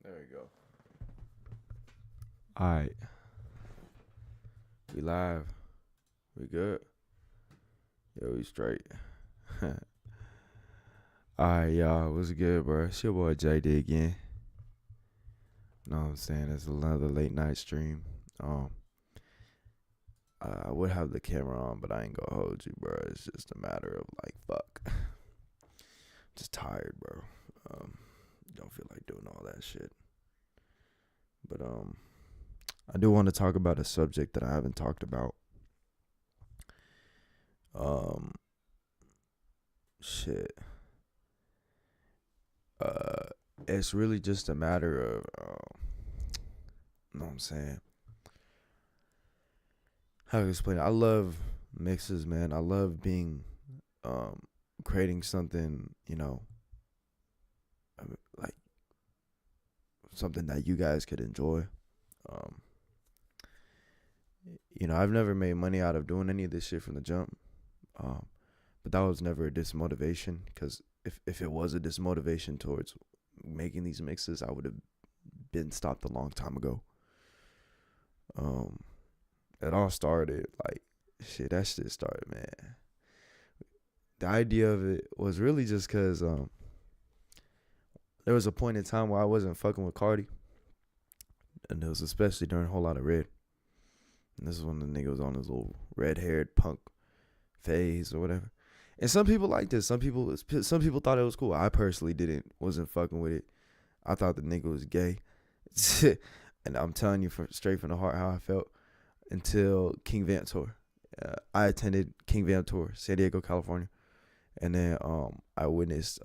There we go. All right. We live. We good. Yo, we straight. All right, y'all. What's good, bro? It's your boy JD again. Know what I'm saying? It's another late night stream. I would have the camera on, but I ain't gonna hold you, bro. It's just a matter of like, fuck. Just tired, bro. Don't feel like doing all that shit. But I do want to talk about a subject that I haven't talked about. Shit. It's really just a matter of, you know what I'm saying? How to explain it? I love mixes, man. I love creating something, like something that you guys could enjoy. Um, I've never made money out of doing any of this shit from the jump. But that was never a dismotivation, because if it was a dismotivation towards making these mixes, I would have been stopped a long time ago. It all started that shit started, man. The idea of it was really just because there was a point in time where I wasn't fucking with Cardi, and it was especially during a whole lot of red. And this is when the nigga was on his little red-haired punk phase or whatever. And some people liked this. Some people thought it was cool. I personally wasn't fucking with it. I thought the nigga was gay. And I'm telling you straight from the heart how I felt until King Vamp tour. I attended King Vamp tour, San Diego, California. And then I witnessed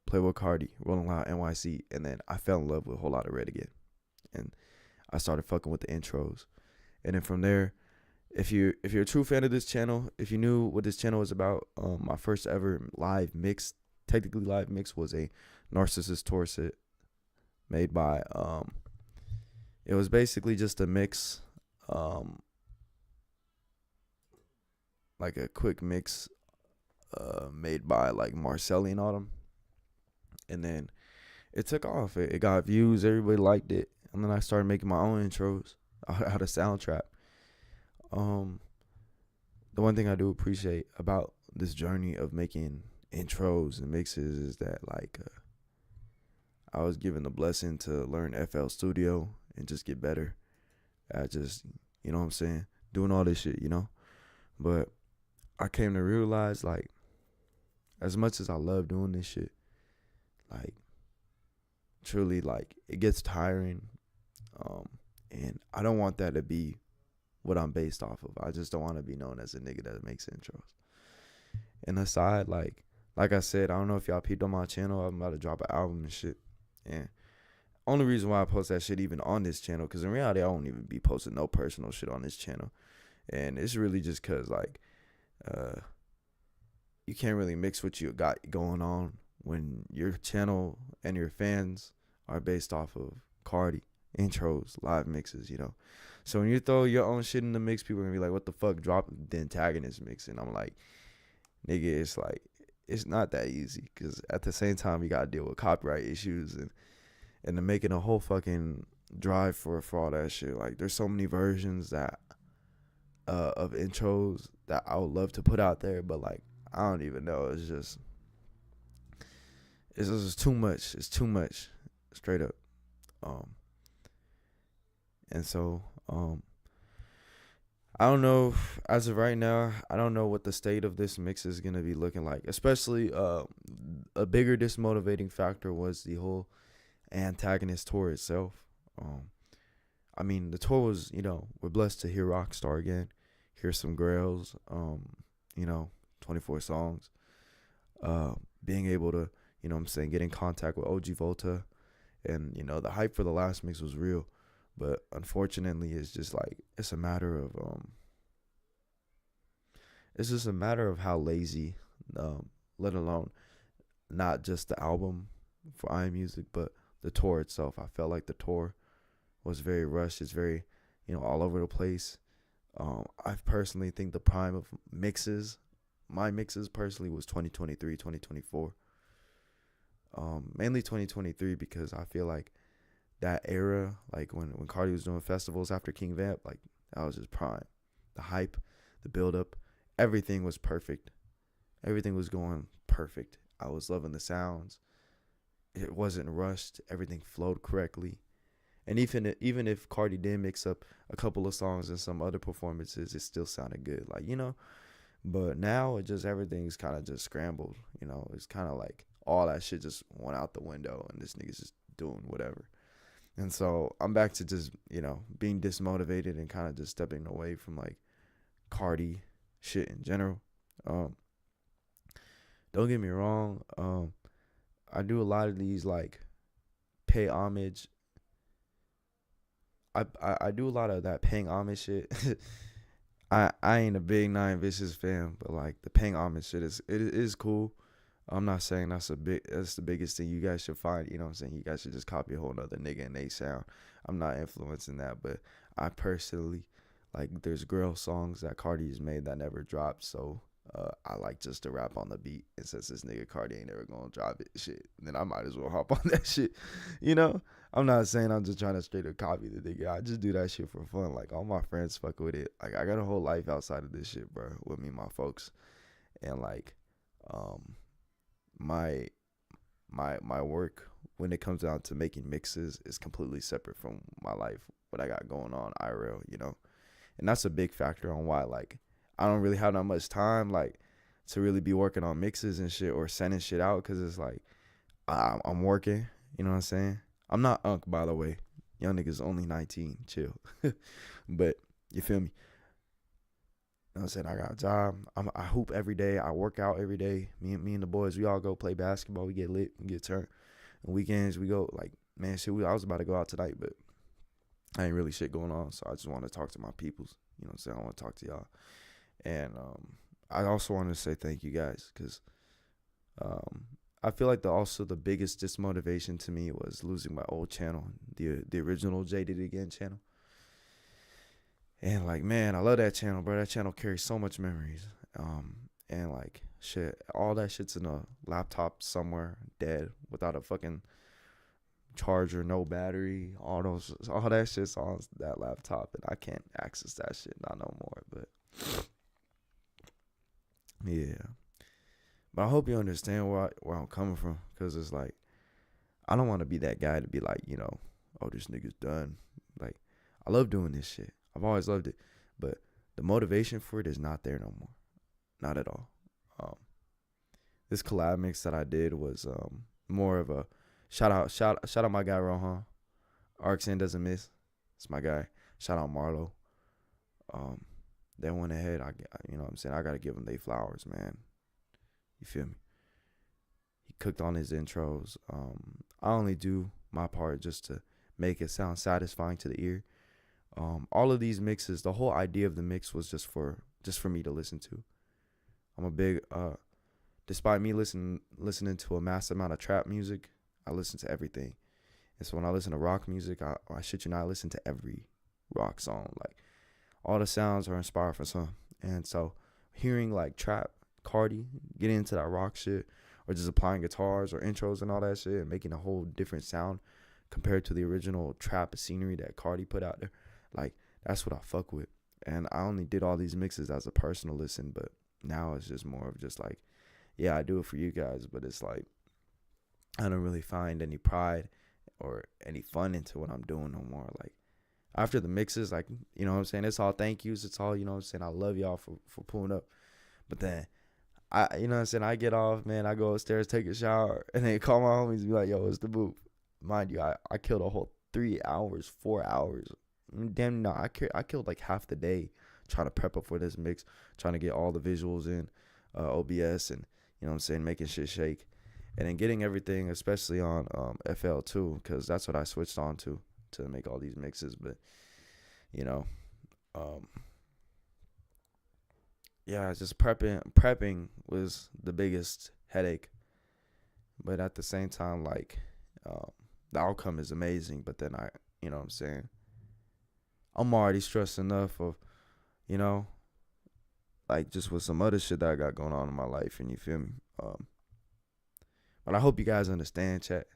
Playboy Cardi, Rolling Loud, NYC. And then I fell in love with a whole lot of red again. And I started fucking with the intros. And then from there, if you're a true fan of this channel, if you knew what this channel was about, my first ever technically live mix, was a Narcissist tour set made by it was basically just a mix, like a quick mix made by like Marcelli and Autumn. And then it took off. It got views, everybody liked it. And then I started making my own intros out of Soundtrap. The one thing I do appreciate about this journey of making intros and mixes is that I was given the blessing to learn FL Studio and just get better at just, you know what I'm saying, doing all this shit, But I came to realize, as much as I love doing this shit, truly, it gets tiring. And I don't want that to be what I'm based off of. I just don't want to be known as a nigga that makes intros. And aside, like I said, I don't know if y'all peeped on my channel. I'm about to drop an album and shit. And only reason why I post that shit even on this channel, because in reality, I won't even be posting no personal shit on this channel. And it's really just because, you can't really mix what you got going on when your channel and your fans are based off of Cardi, intros, live mixes, So when you throw your own shit in the mix, people are going to be like, what the fuck, drop the antagonist mix. And I'm like, nigga, it's not that easy, because at the same time, you got to deal with copyright issues and then making a whole fucking drive for all that shit. There's so many versions that of intros that I would love to put out there, but I don't even know. It's just too much. It's too much, straight up. And so I don't know, as of right now, I don't know what the state of this mix is going to be looking like. Especially a bigger dismotivating factor was the whole antagonist tour itself. I mean, the tour was, we're blessed to hear Rockstar again, hear some Grails, 24 songs, being able to, get in contact with OG Volta. And, the hype for the last mix was real. But unfortunately, it's just it's a matter of how lazy, let alone not just the album for iMusic, but the tour itself. I felt like the tour was very rushed. It's very, all over the place. I personally think the prime of my mixes personally was 2023, 2024. Mainly 2023 because I feel like that era, like when Cardi was doing festivals after King Vamp, like that was just prime. The hype, the build up, everything was perfect. Everything was going perfect. I was loving the sounds. It wasn't rushed. Everything flowed correctly. And even if Cardi did mix up a couple of songs and some other performances, it still sounded good. Like, you know. But now it just everything's kind of just scrambled. You know, it's kind of like all that shit just went out the window, and this nigga's just doing whatever. And so I'm back to just, you know, being dismotivated and kind of just stepping away from like Cardi shit in general. Um, don't get me wrong. I do a lot of these like pay homage. I do a lot of that paying homage shit. I ain't a big Nine Vicious fan, but like the paying homage shit is cool. I'm not saying that's the biggest thing you guys should find. You know what I'm saying? You guys should just copy a whole nother nigga and they sound. I'm not influencing that, but I personally like there's girl songs that Cardi's made that never dropped, so I like just to rap on the beat. And since this nigga Cardi ain't ever gonna drop it, shit, then I might as well hop on that shit. You know? I'm not saying I'm just trying to straight up copy the nigga. I just do that shit for fun. Like all my friends fuck with it. Like I got a whole life outside of this shit, bro, with me and my folks. And like my my work when it comes down to making mixes is completely separate from my life, what I got going on IRL, you know. And that's a big factor on why like I don't really have that much time like to really be working on mixes and shit or sending shit out, because it's like I'm working, you know what I'm saying? I'm not Unc, by the way. Young nigga's only 19, chill. But you feel me? You know what I'm saying? I got a job. I hoop every day. I work out every day. Me and the boys, we all go play basketball. We get lit, we get turned. And weekends we go like, man, shit. I was about to go out tonight, but I ain't really shit going on. So I just want to talk to my peoples. You know what I'm saying? I want to talk to y'all. And I also want to say thank you guys, because I feel like the biggest dismotivation to me was losing my old channel, the original J Did It Again channel. And like, man, I love that channel, bro. That channel carries so much memories. And like, shit, all that shit's in a laptop somewhere, dead, without a fucking charger, no battery. All that shit's on that laptop, and I can't access that shit not no more. But yeah, but I hope you understand where I'm coming from, because it's like I don't want to be that guy to be like, you know, oh, this nigga's done. Like, I love doing this shit. I've always loved it, but the motivation for it is not there no more. Not at all. This collab mix that I did was more of a shout out my guy Rohan. Arxen doesn't miss. It's my guy. Shout out Marlo. They went ahead. You know what I'm saying? I gotta give them their flowers, man. You feel me? He cooked on his intros. I only do my part just to make it sound satisfying to the ear. All of these mixes, the whole idea of the mix was just for me to listen to. I'm a big despite me listening to a massive amount of trap music, I listen to everything. And so when I listen to rock music, I shit you not, I listen to every rock song. Like, all the sounds are inspired from some. And so hearing like trap, Cardi, getting into that rock shit, or just applying guitars or intros and all that shit and making a whole different sound compared to the original trap scenery that Cardi put out there, like, that's what I fuck with. And I only did all these mixes as a personal listen, but now it's just more of just like, yeah, I do it for you guys, but it's like I don't really find any pride or any fun into what I'm doing no more. Like, after the mixes, like, you know what I'm saying, it's all thank yous, it's all, you know what I'm saying, I love y'all for pulling up. But then you know what I'm saying, I get off, man, I go upstairs, take a shower, and then call my homies and be like, yo, what's the move? Mind you, I killed a whole 3 hours, 4 hours. Damn, no, I killed like half the day trying to prep up for this mix, trying to get all the visuals in OBS, and, you know what I'm saying, making shit shake. And then getting everything, especially on FL too, because that's what I switched on to make all these mixes. But, you know, yeah, just prepping was the biggest headache. But at the same time, like, the outcome is amazing. But then you know what I'm saying, I'm already stressed enough of, you know, like, just with some other shit that I got going on in my life, and you feel me? But I hope you guys understand, chat.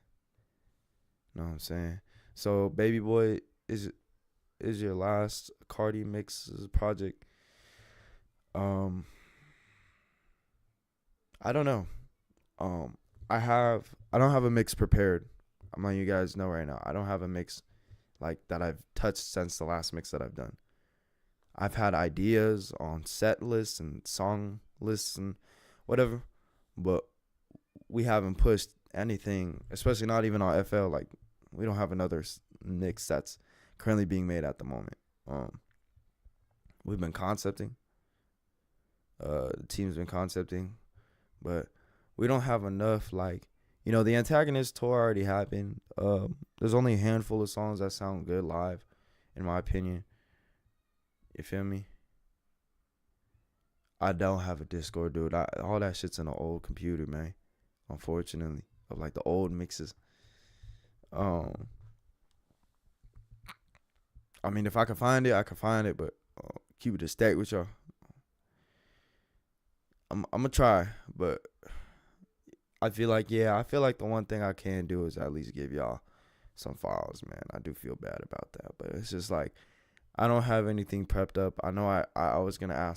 You know what I'm saying? So, Baby Boy is your last Cardi mixes project. Um, I don't know. Um, I don't have a mix prepared. I'm letting you guys know right now. I don't have a mix like that I've touched since the last mix that I've done. I've had ideas on set lists and song lists and whatever, but we haven't pushed anything, especially not even on FL. Like, we don't have another mix that's currently being made at the moment. We've been concepting. The team's been concepting, but we don't have enough. Like, the Antagonist tour already happened. There's only a handful of songs that sound good live, in my opinion. You feel me? I don't have a Discord, dude. All that shit's in an old computer, man. Unfortunately, of like the old mixes. I mean, if I can find it, I can find it, but keep it a stack with y'all. I'm gonna try, but I feel like the one thing I can do is at least give y'all some files, man. I do feel bad about that, but it's just like I don't have anything prepped up. I know I was gonna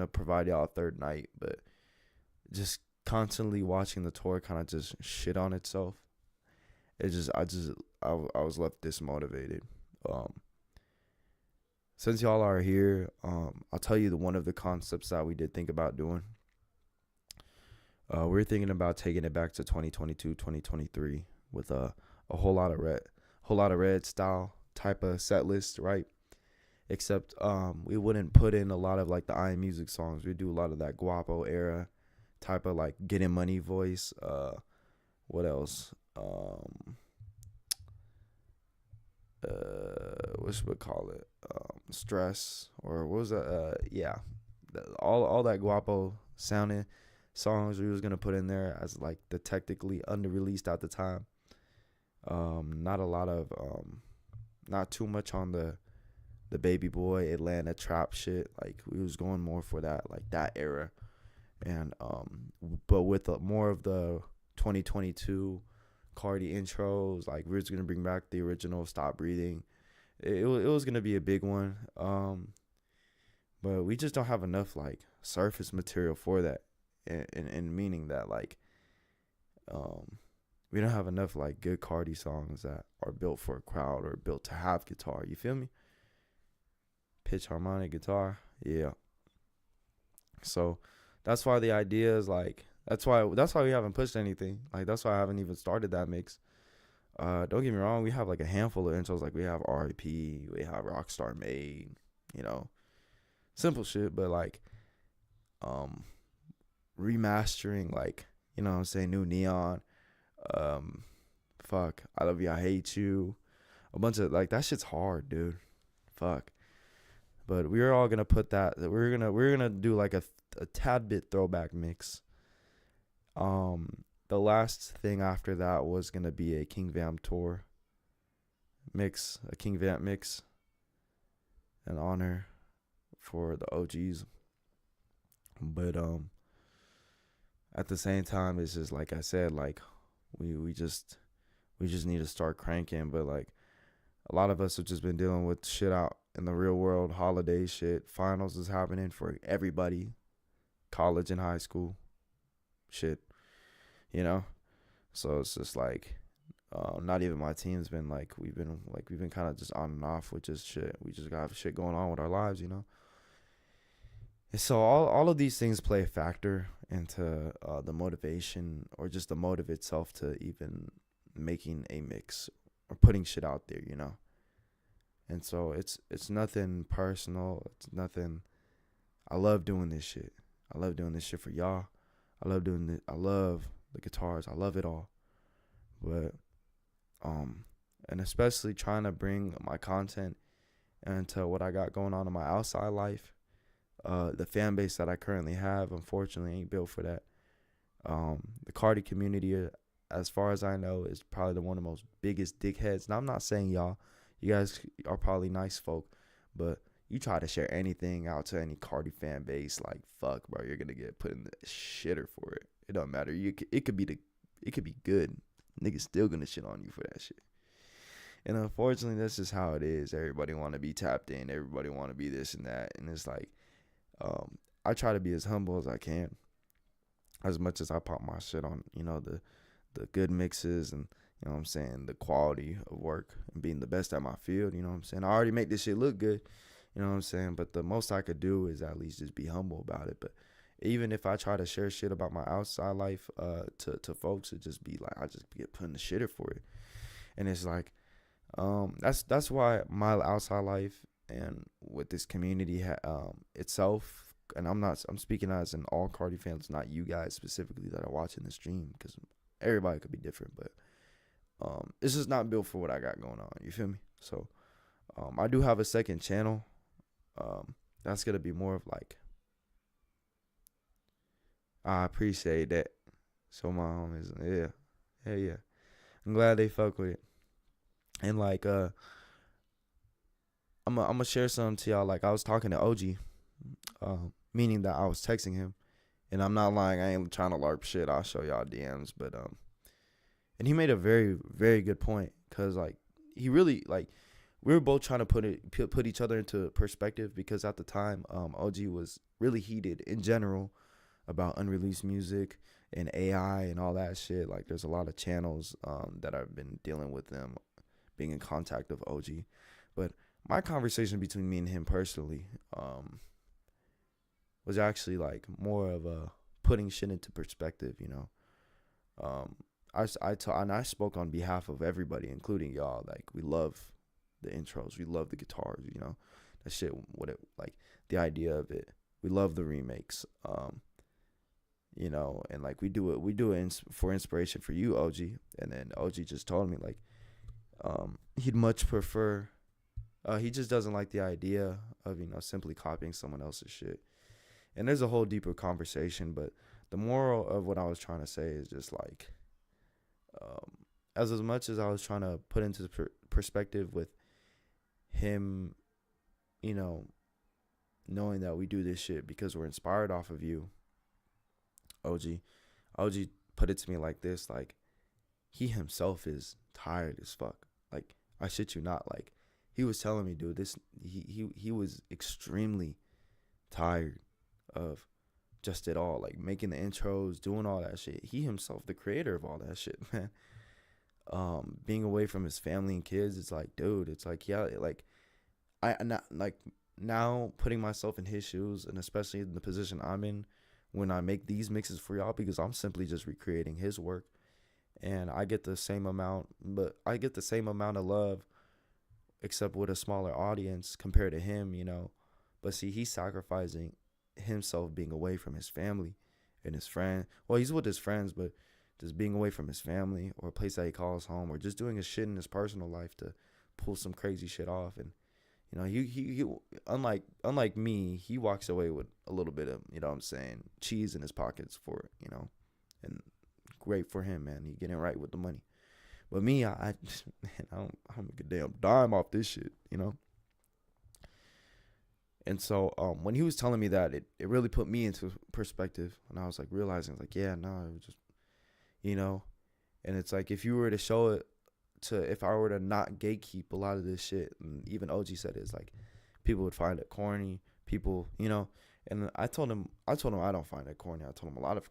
provide y'all a third night, but just constantly watching the tour kind of just shit on itself. I was left dismotivated. Since y'all are here, I'll tell you one of the concepts that we did think about doing. We're thinking about taking it back to 2022, 2023 with a whole lot of red style type of set list, right? Except we wouldn't put in a lot of like the iMusic songs. We do a lot of that Guapo era type of like getting money voice. What else? What should we call it? Stress, or what was that? Yeah, all that Guapo sounding songs we was gonna put in there as like the technically under released at the time. Not a lot of not too much on the Baby Boy Atlanta trap shit. Like, we was going more for that, like that era, and but with more of the 2022 Cardi intros. Like, we're just gonna bring back the original Stop Breathing. It was gonna be a big one, but we just don't have enough like surface material for that, in meaning that like we don't have enough like good Cardi songs that are built for a crowd or built to have guitar. You feel me? Pitch harmonic guitar, yeah. So that's why the idea is like that's why we haven't pushed anything. Like, that's why I haven't even started that mix. Don't get me wrong, we have like a handful of intros. Like, we have R.I.P., we have Rockstar Made, simple shit. But like, remastering, like, what I'm saying, New Neon, fuck, I Love You, I Hate You, a bunch of like that shit's hard, dude. Fuck. But we're all gonna put that. We're gonna do like a tad bit throwback mix. The last thing after that was gonna be a King Vamp tour mix, a King Vamp mix, an honor for the OGs. But at the same time, it's just like I said, like we just need to start cranking. But like, a lot of us have just been dealing with shit out in the real world, holiday shit. Finals is happening for everybody, college and high school shit. So it's just like, not even my team's been like, we've been kind of just on and off with just shit. We just got shit going on with our lives, And so all of these things play a factor into the motivation, or just the motive itself to even making a mix or putting shit out there, And so it's nothing personal. It's nothing. I love doing this shit. I love doing this shit for y'all. I love doing it. I love the guitars. I love it all. But and especially trying to bring my content into what I got going on in my outside life. The fan base that I currently have, unfortunately, ain't built for that. The Cardi community, as far as I know, is probably one of the most biggest dickheads. Now, I'm not saying y'all. You guys are probably nice folk, but you try to share anything out to any Cardi fan base, like, fuck, bro, you're gonna get put in the shitter for it. It don't matter. It could be the it could be good. Niggas still gonna shit on you for that shit. And unfortunately, that's just how it is. Everybody want to be tapped in. Everybody want to be this and that. And it's like, I try to be as humble as I can. As much as I pop my shit on, the good mixes and, you know what I'm saying, the quality of work and being the best at my field, you know what I'm saying. I already make this shit look good, you know what I'm saying. But the most I could do is at least just be humble about it. But even if I try to share shit about my outside life to folks, it just be like, I just get put in the shitter for it. And it's like, that's why my outside life and with this community itself, and I'm speaking as in all Cardi fans, not you guys specifically that are watching the stream, because everybody could be different, but it's just not built for what I got going on. You feel me? So I do have a second channel. That's gonna be more of like, I appreciate that. So my homies, yeah, I'm glad they fuck with it. And like I'm gonna share something to y'all. Like, I was talking to OG, meaning that I was texting him, and I'm not lying, I ain't trying to LARP shit. I'll show y'all DMs, but and he made a very, very good point, because like, he really, like, we were both trying to put each other into perspective, because at the time OG was really heated in general about unreleased music and AI and all that shit. Like, there's a lot of channels that I've been dealing with them being in contact of OG. But my conversation between me and him personally was actually like more of a putting shit into perspective, you know. I spoke on behalf of everybody, including y'all. Like, we love the intros, we love the guitars, you know, that shit. Like, the idea of it, we love the remakes, you know, and like, we do it for inspiration for you, OG. And then OG just told me like, he'd much prefer, he just doesn't like the idea of, you know, simply copying someone else's shit. And there's a whole deeper conversation, but the moral of what I was trying to say is just like, as much as I was trying to put into perspective with him, you know, knowing that we do this shit because we're inspired off of you, OG put it to me like this, like, he himself is tired as fuck. Like, I shit you not. Like, he was telling me, dude, he was extremely tired of just it all, like making the intros, doing all that shit. He himself, the creator of all that shit, man. Being away from his family and kids, it's like, dude, it's like, yeah, like, I not like now putting myself in his shoes, and especially in the position I'm in when I make these mixes for y'all, because I'm simply just recreating his work, and I get the same amount of love, except with a smaller audience compared to him, you know. But see, he's sacrificing himself, being away from his family and his friend. Well, he's with his friends, but just being away from his family or a place that he calls home, or just doing his shit in his personal life to pull some crazy shit off. And you know, he unlike me, he walks away with a little bit of, you know what I'm saying, cheese in his pockets for it, you know. And great for him, man. He getting right with the money. But me, I don't make a damn dime off this shit, you know. And so when he was telling me that, it really put me into perspective, and I was like realizing, like, yeah, no, it was just, you know. And it's like, if you were to show it if I were to not gatekeep a lot of this shit, and even OG said it, it's like, people would find it corny, people, you know. And I told him I don't find it corny. I told him a lot of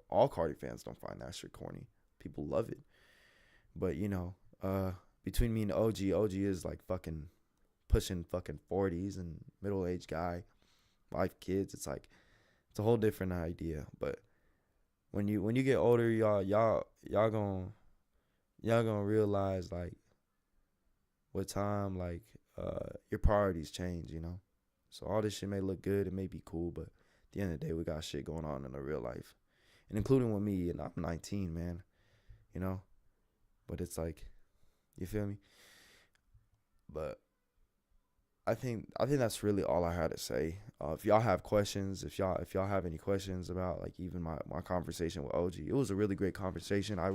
all Cardi fans don't find that shit corny. People love it. But, you know, between me and OG is like fucking pushing fucking 40s and middle-aged guy, 5 kids. It's like, it's a whole different idea. But when you get older, y'all gonna realize, like, with time, like, your priorities change, you know. So all this shit may look good, it may be cool, but at the end of the day, we got shit going on in the real life, and including with me. And I'm 19, man, you know. But it's like, you feel me? But I think that's really all I had to say. If y'all have questions, if y'all have any questions about, like, even my conversation with OG, it was a really great conversation. I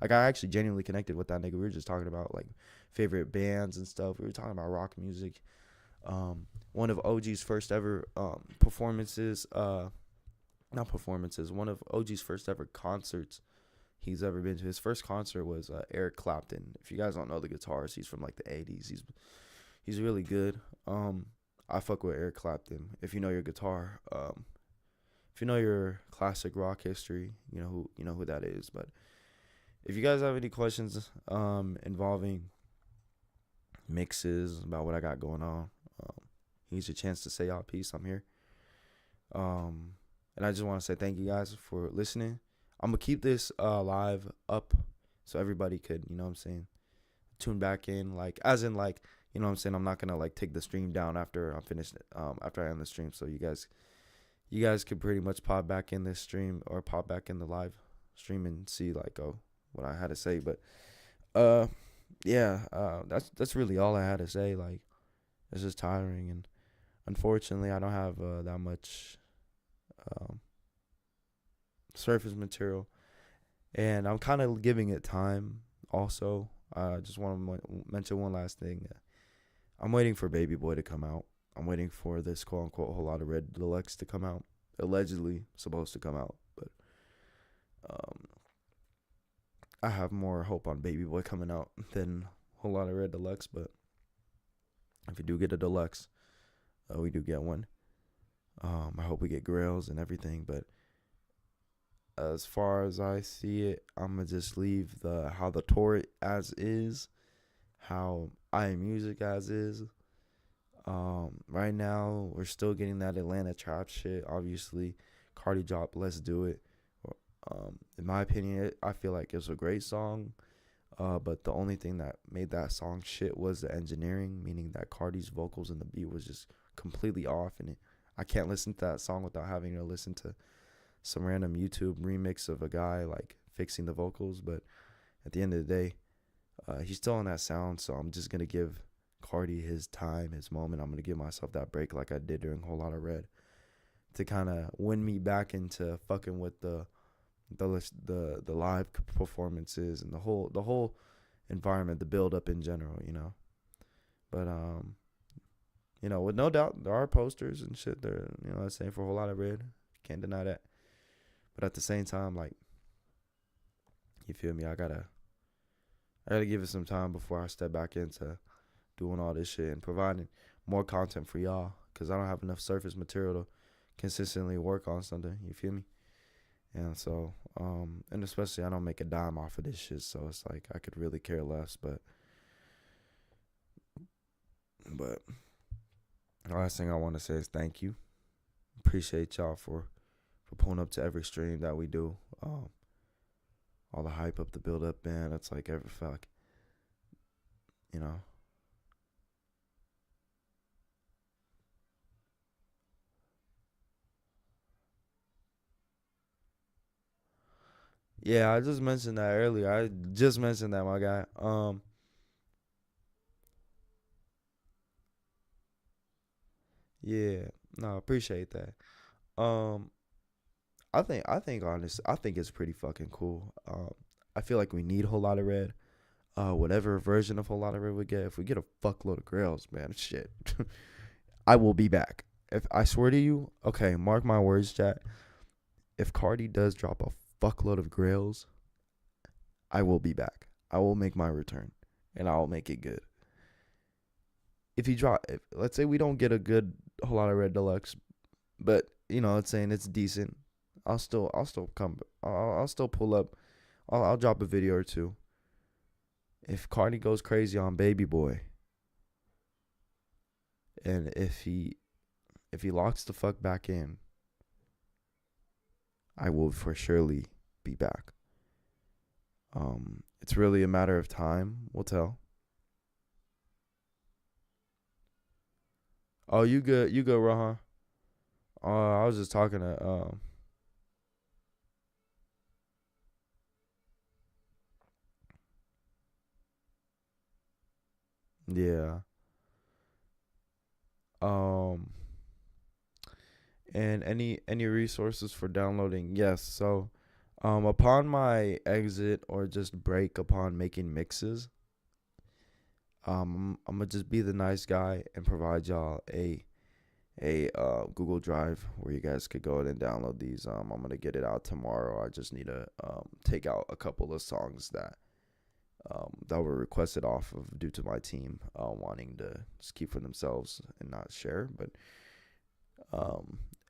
actually genuinely connected with that nigga. We were just talking about, like, favorite bands and stuff. We were talking about rock music. One of OG's first ever one of OG's first ever concerts he's ever been to. His first concert was Eric Clapton. If you guys don't know the guitarist, he's from like the '80s. He's really good. I fuck with Eric Clapton. If you know your guitar, if you know your classic rock history, you know who that is. But if you guys have any questions involving mixes about what I got going on, here's your chance to say y'all piece. I'm here. And I just want to say thank you guys for listening. I'm gonna keep this live up so everybody could, you know what I'm saying, tune back in, like as in like, you know what I'm saying, I'm not gonna like take the stream down after I'm finished after I end the stream. So you guys could pretty much pop back in this stream or pop back in the live stream and see like what I had to say. But that's really all I had to say. Like, it's just tiring, and unfortunately I don't have that much surface material, and I'm kind of giving it time. Also, I just want to mention one last thing. I'm waiting for Baby Boy to come out. I'm waiting for this quote unquote Whole Lotta Red Deluxe to come out. Allegedly supposed to come out, but I have more hope on Baby Boy coming out than Whole Lotta Red Deluxe. But if you do get a deluxe, we do get one. I hope we get grills and everything, but as far as I see it, I'm gonna just leave how the tour as is, how I Am Music as is. Right now we're still getting that Atlanta trap shit. Obviously, Cardi dropped "Let's Do It." In my opinion, I feel like it's a great song. But the only thing that made that song shit was the engineering, meaning that Cardi's vocals and the beat was just completely off, and I can't listen to that song without having to listen to some random YouTube remix of a guy like fixing the vocals. But at the end of the day, he's still on that sound, so I'm just gonna give Cardi his time, his moment. I'm gonna give myself that break like I did during Whole Lotta Red to kind of win me back into fucking with the live performances and the whole environment, the build up in general, you know. But with no doubt there are posters and shit there, you know, saying for a Whole Lotta Red. Can't deny that. But at the same time, like, you feel me? I gotta give it some time before I step back into doing all this shit and providing more content for y'all, because I don't have enough surface material to consistently work on something. You feel me? And so, and especially I don't make a dime off of this shit, so it's like I could really care less. But the last thing I want to say is thank you. Appreciate y'all for pulling up to every stream that we do. All the hype up, the build up, man. It's like every fuck, you know. Yeah, I just mentioned that earlier. I just mentioned that, my guy. Yeah, no, appreciate that. Um, I think it's pretty fucking cool. I feel like we need a Whole Lotta Red. Whatever version of Whole Lotta Red we get, if we get a fuckload of grails, man, shit, I will be back. If I swear to you, okay, mark my words, chat. If Cardi does drop a fuckload of grails, I will be back. I will make my return, and I will make it good. Let's say we don't get a good Whole Lotta Red Deluxe, but you know, it's saying it's decent. I'll still come. I'll still pull up. I'll drop a video or two. If Cardi goes crazy on Baby Boy, and if he locks the fuck back in, I will for surely be back. It's really a matter of time. We'll tell. Oh, you good? You good, Rohan? I was just talking to yeah. Um and any resources for downloading? Yes. So upon my exit or just break upon making mixes, I'm gonna just be the nice guy and provide y'all a a Google Drive where you guys could go ahead and download these. I'm gonna get it out tomorrow. I just need to take out a couple of songs that were requested off of due to my team wanting to just keep for themselves and not share. But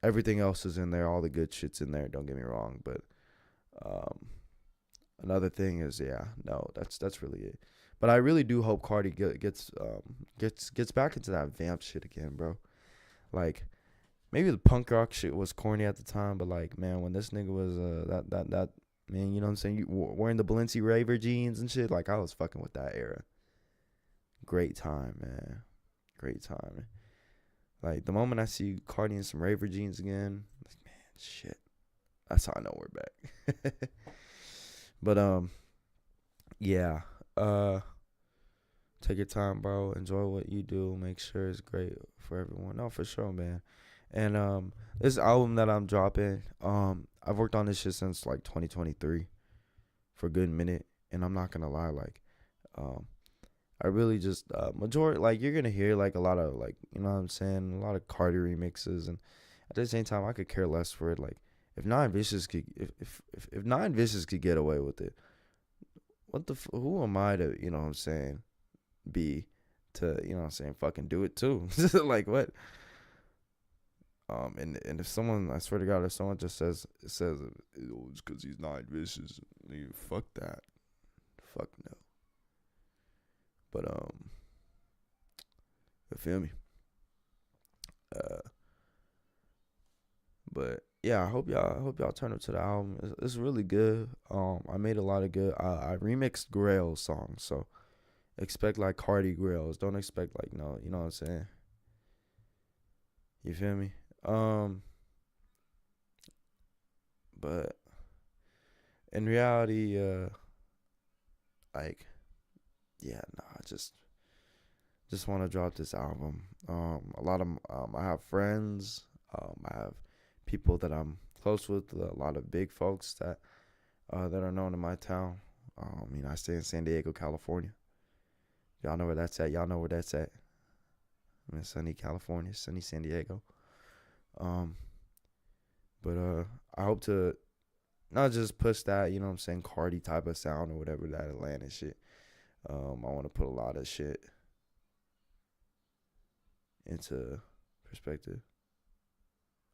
everything else is in there. All the good shit's in there. Don't get me wrong. But um, another thing is, yeah, no, that's really it. But I really do hope Cardi gets back into that vamp shit again, bro. Like, maybe the punk rock shit was corny at the time, but like, man, when this nigga was that man, you know what I'm saying, you wearing the Balenci Raver jeans and shit, like I was fucking with that era. Great time, man. Great time. Like the moment I see Cardi in some Raver jeans again, like, man, shit. That's how I know we're back. But yeah. Take your time, bro. Enjoy what you do. Make sure it's great for everyone. No, for sure, man. And this album that I'm dropping, I've worked on this shit since like 2023 for a good minute. And I'm not gonna lie, like, I really just majority, like, you're gonna hear like a lot of, like, you know what I'm saying, a lot of Cardi remixes, and at the same time I could care less for it. Like, if Nine Vicious could, if Nine Vicious could get away with it, who am I to, you know what I'm saying, be to, you know what I'm saying, fucking do it too. Like, what? And if someone, I swear to God, if someone just says it's because he's Nine Vicious, nigga, fuck that. Fuck no. But you feel me? But yeah, I hope y'all turn up to the album. It's really good. I made a lot of good. I remixed Grail's songs, so expect like Cardi Grails. Don't expect like, no, you know what I'm saying. You feel me? But in reality, like, yeah, nah, I just want to drop this album. A lot of I have friends. I have people that I'm close with. A lot of big folks that are known in my town. I stay in San Diego, California. Y'all know where that's at. Y'all know where that's at. I'm in sunny California, sunny San Diego. Um, but I hope to not just push that, you know what I'm saying, Cardi type of sound or whatever, that Atlanta shit. I want to put a lot of shit into perspective.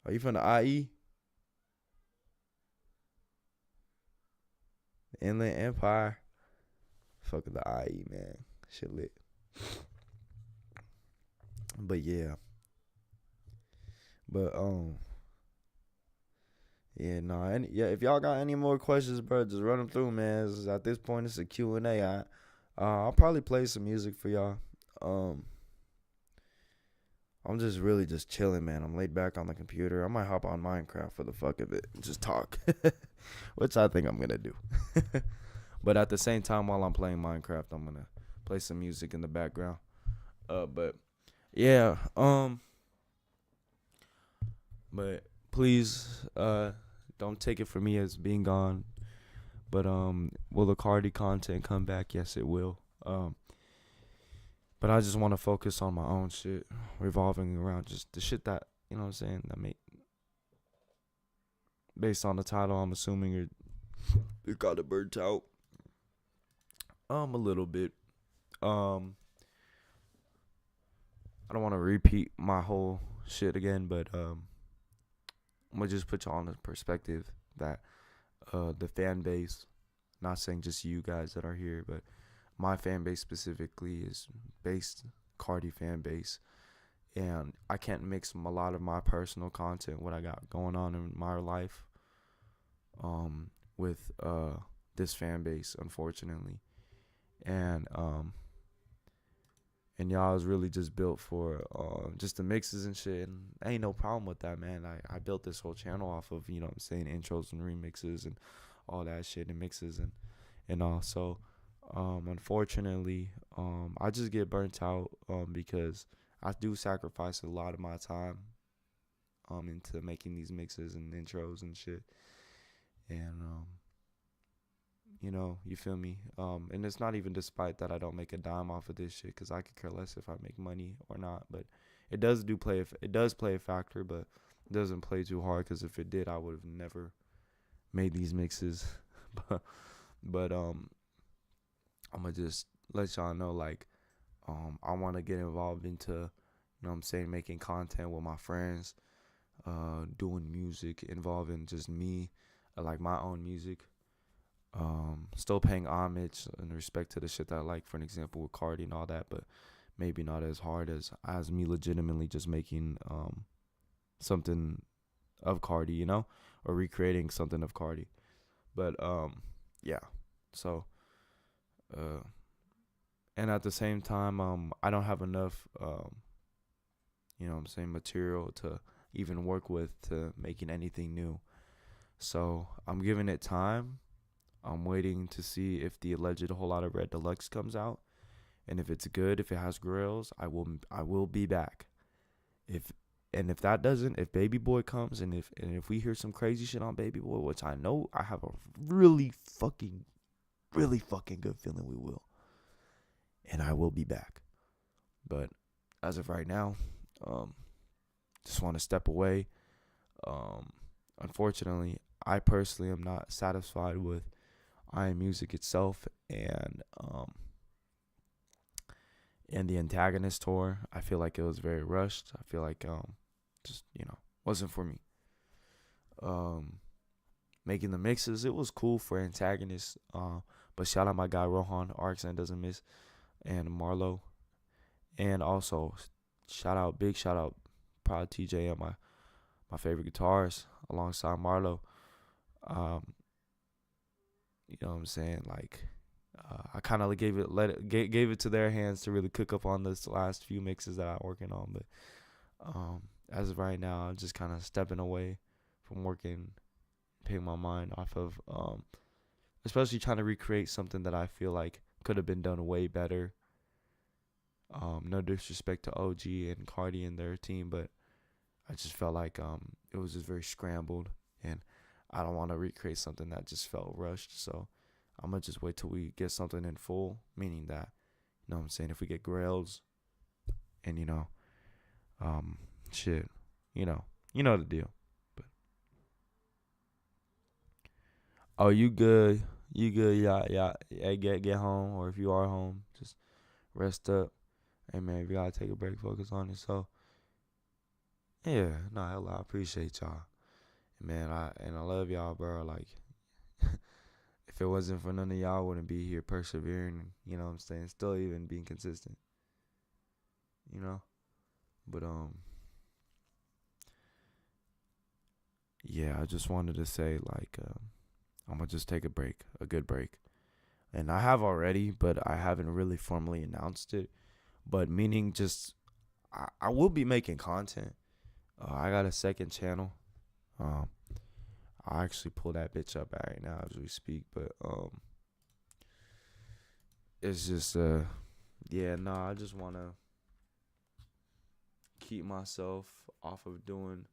Are you from the IE? The Inland Empire? Fuck with the IE, man. Shit lit. But yeah. But yeah, no, if y'all got any more questions, bro, just run them through, man. At this point, it's a Q&A. I'll probably play some music for y'all. I'm just really just chilling, man. I'm laid back on the computer. I might hop on Minecraft for the fuck of it and just talk, which I think I'm gonna do. But at the same time, while I'm playing Minecraft, I'm gonna play some music in the background. But yeah, but please, don't take it from me as being gone. But will the Cardi content come back? Yes, it will. But I just want to focus on my own shit, revolving around just the shit that, you know what I'm saying, that make, based on the title, I'm assuming it got it burnt out. A little bit. I don't want to repeat my whole shit again, but I'm gonna just put y'all in the perspective that the fan base, not saying just you guys that are here, but my fan base specifically is based Cardi fan base, and I can't mix a lot of my personal content, what I got going on in my life, with this fan base, unfortunately, and y'all is really just built for just the mixes and shit, and ain't no problem with that, man. I built this whole channel off of, you know what I'm saying, intros and remixes and all that shit and mixes and all. So unfortunately, I just get burnt out because I do sacrifice a lot of my time into making these mixes and intros and shit, and you know, you feel me? And it's not even despite that I don't make a dime off of this shit, because I could care less if I make money or not. But it does play a factor, but it doesn't play too hard because if it did, I would have never made these mixes. but I'm gonna just let y'all know, like, I want to get involved into, what I'm saying, making content with my friends, doing music involving just me, like my own music. Still paying homage and respect to the shit that I like, for an example with Cardi and all that, but maybe not as hard as me legitimately just making something of Cardi, or recreating something of Cardi. But yeah. So and at the same time, I don't have enough material to even work with to making anything new. So I'm giving it time. I'm waiting to see if the alleged Whole Lotta Red Deluxe comes out, and if it's good, if it has grills, I will be back. If that doesn't, if Baby Boy comes, and if we hear some crazy shit on Baby Boy, which I know I have a really fucking good feeling we will, and I will be back. But as of right now, just want to step away. Unfortunately, I personally am not satisfied with I Am Music itself and the Antagonist tour. I feel like it was very rushed. I feel like just wasn't for me. Making the mixes, it was cool for Antagonist. But shout out my guy Rohan, RXN doesn't miss, and Marlo, and also big shout out, Proud TJ, and my favorite guitarist alongside Marlo. You know what I'm saying? Like, I kind of gave it to their hands to really cook up on this last few mixes that I'm working on. But as of right now, I'm just kind of stepping away from working, paying my mind off of, especially trying to recreate something that I feel like could have been done way better. No disrespect to OG and Cardi and their team, but I just felt like it was just very scrambled, and I don't want to recreate something that just felt rushed. So I'm going to just wait till we get something in full, meaning that, you know what I'm saying, if we get grails and, shit, you know the deal. But oh, you good. Yeah. Get home, or if you are home, just rest up. Hey, man, if you got to take a break, focus on yourself. Yeah, no, hell, I appreciate y'all. Man, I love y'all, bro. Like, if it wasn't for none of y'all, I wouldn't be here persevering, you know what I'm saying? Still even being consistent, But, yeah, I just wanted to say, like, I'm going to just take a good break. And I have already, but I haven't really formally announced it. But meaning just, I will be making content. I got a second channel. I actually pull that bitch up right now as we speak, but it's just I just want to keep myself off of doing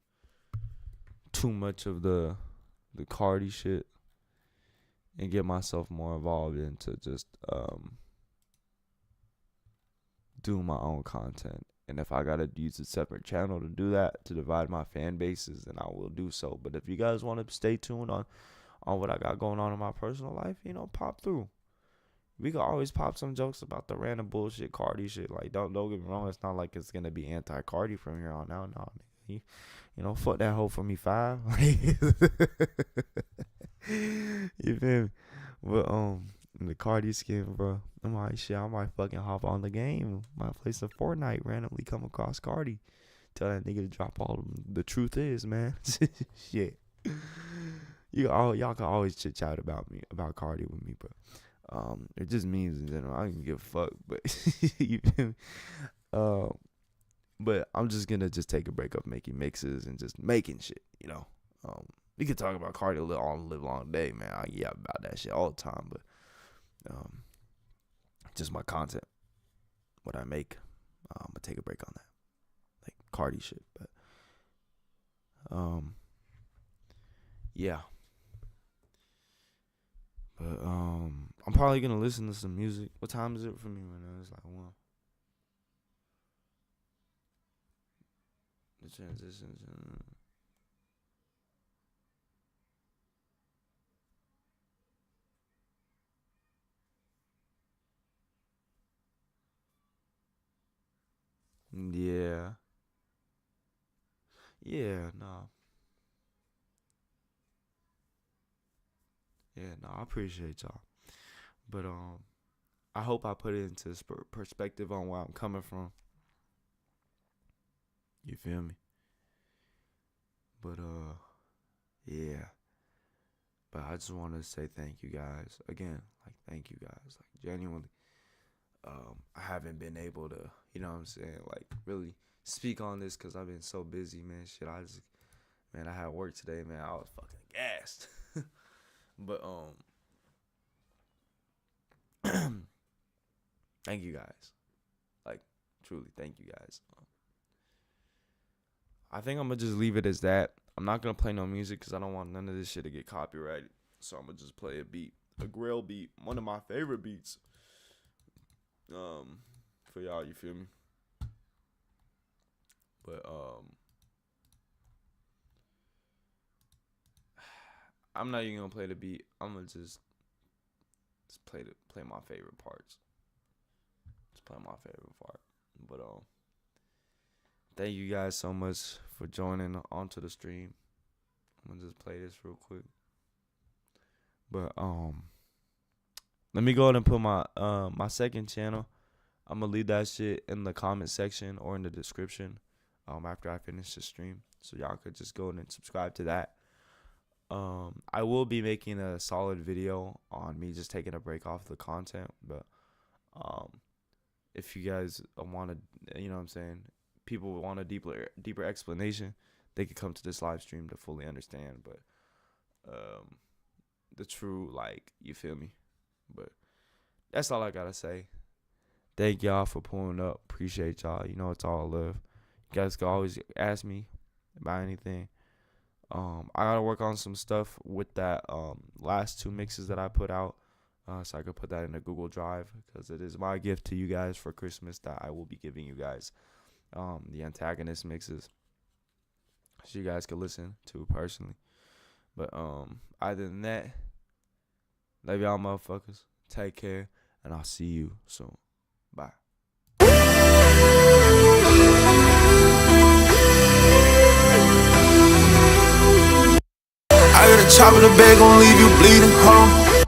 too much of the Cardi shit and get myself more involved into just doing my own content. And if I gotta use a separate channel to do that, to divide my fan bases, then I will do so. But if you guys want to stay tuned on what I got going on in my personal life, pop through. We can always pop some jokes about the random bullshit Cardi shit. Like, don't get me wrong, it's not like it's gonna be anti-Cardi from here on out. No, nigga. Fuck that hoe for me 5. You feel me? But the Cardi skin, bro. I might fucking hop on the game. Might play some Fortnite, randomly come across Cardi. Tell that nigga to drop all of them. The truth is, man. Shit. Y'all can always chit chat about Cardi with me, but it just means in general. I don't even give a fuck. But you feel me? But I'm just gonna just take a break of making mixes and just making shit, we could talk about Cardi all live long day, man. I yap about that shit all the time, but just my content, what I make, I'm gonna take a break on that, like Cardi shit. But yeah. But I'm probably gonna listen to some music. What time is it for me right now? It's like 1. The transitions. Yeah. Yeah, no. Yeah, no, I appreciate y'all. But I hope I put it into perspective on where I'm coming from. You feel me? But yeah. But I just want to say thank you guys again. Like thank you guys. Like genuinely. I haven't been able to, you know what I'm saying, like really speak on this because I've been so busy, man. Shit, man, I had work today, man. I was fucking gassed. But thank you guys. Like truly, thank you guys. I think I'm gonna just leave it as that. I'm not gonna play no music because I don't want none of this shit to get copyrighted. So I'm gonna just play a beat, a grill beat, one of my favorite beats. For y'all, you feel me? But I'm not even gonna play the beat. I'm gonna just play my favorite parts. Just play my favorite part. But thank you guys so much for joining onto the stream. I'm gonna just play this real quick. But let me go ahead and put my my second channel. I'm gonna leave that shit in the comment section or in the description after I finish the stream, so y'all could just go and subscribe to that. I will be making a solid video on me just taking a break off the content, but if you guys want to, you know what I'm saying, people want a deeper explanation, they could come to this live stream to fully understand. But the true, like, you feel me? But that's all I gotta say. Thank y'all for pulling up. Appreciate y'all. You know it's all love. You guys can always ask me about anything. I gotta work on some stuff with that last 2 mixes that I put out, so I could put that in a Google Drive, because it is my gift to you guys for Christmas that I will be giving you guys the antagonist mixes, so you guys could listen to personally. But other than that, love y'all motherfuckers. Take care, and I'll see you soon. Bye. I got a chop in the bag, gon' leave you bleeding, huh?